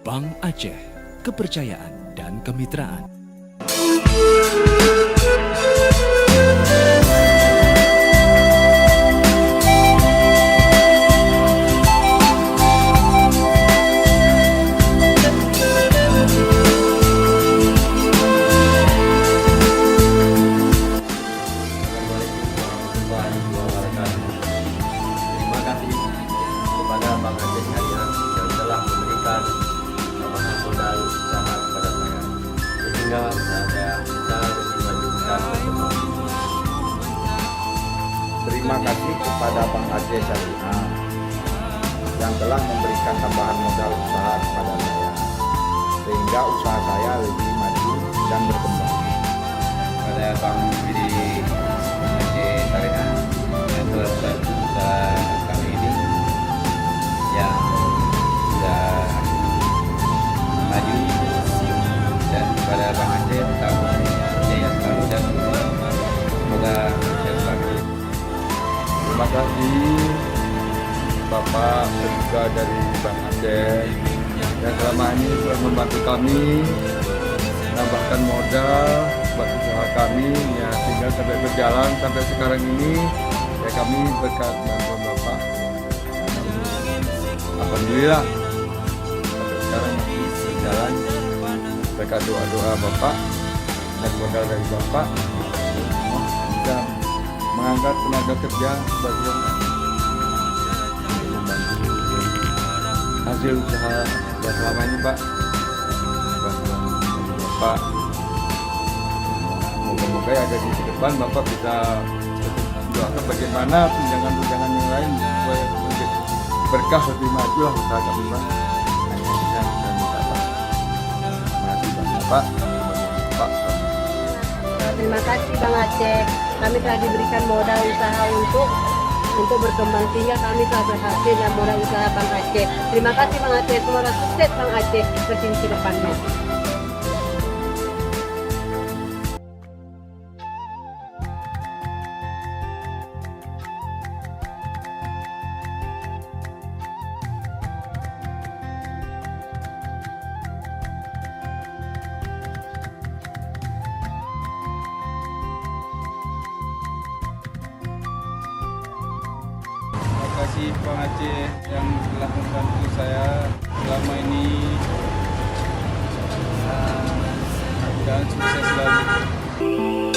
Bank Aceh, kepercayaan dan kemitraan. Terima kasih kepada Bank Aceh Syariah yang telah memberikan tambahan modal usaha kepada saya, sehingga saya bisa lebih maju dan berkembang. Terima kasih kepada Bank Aceh Syariah yang telah memberikan tambahan modal usaha kepada saya, sehingga usaha saya lebih maju dan berkembang. Pada Bank Aceh Syariah yang telah membantu usaha kami ini yang sudah maju, dan kepada Bank Aceh tetap jaya selalu dan semoga sukses selalu. Terima kasih Bapak dan juga dari Bank Aceh yang selama ini telah membantu kami menambahkan modal buat usaha kami, ya, sehingga sampai berjalan sampai sekarang ini, ya, kami berkat bantuan Bapak. Alhamdulillah sampai sekarang masih berjalan berkat doa-doa Bapak dan modal dari Bapak, bisa mengangkat tenaga kerja sebagian membantu hasil usaha yang selama ini, Pak. Bantuan dari Bapak, moga-moga ya dari ke depan Bapak bisa doakan bagaimana tunjangan-tunjangan yang lain supaya menjadi berkah lebih maju lah usaha kami, Pak. Hanya bisa kita minta, Pak. Terima kasih Bapak. Pak. Terima kasih Bang Aceh. Kami telah diberikan modal usaha untuk berkembang, sehingga kami telah berhasil dalam modal usaha Bang Aceh. Terima kasih Bang Aceh. Semoga sukses Bang Aceh ke depannya. Terima kasih Bang Aceh yang telah membantu saya selama ini, dan sukses selalu.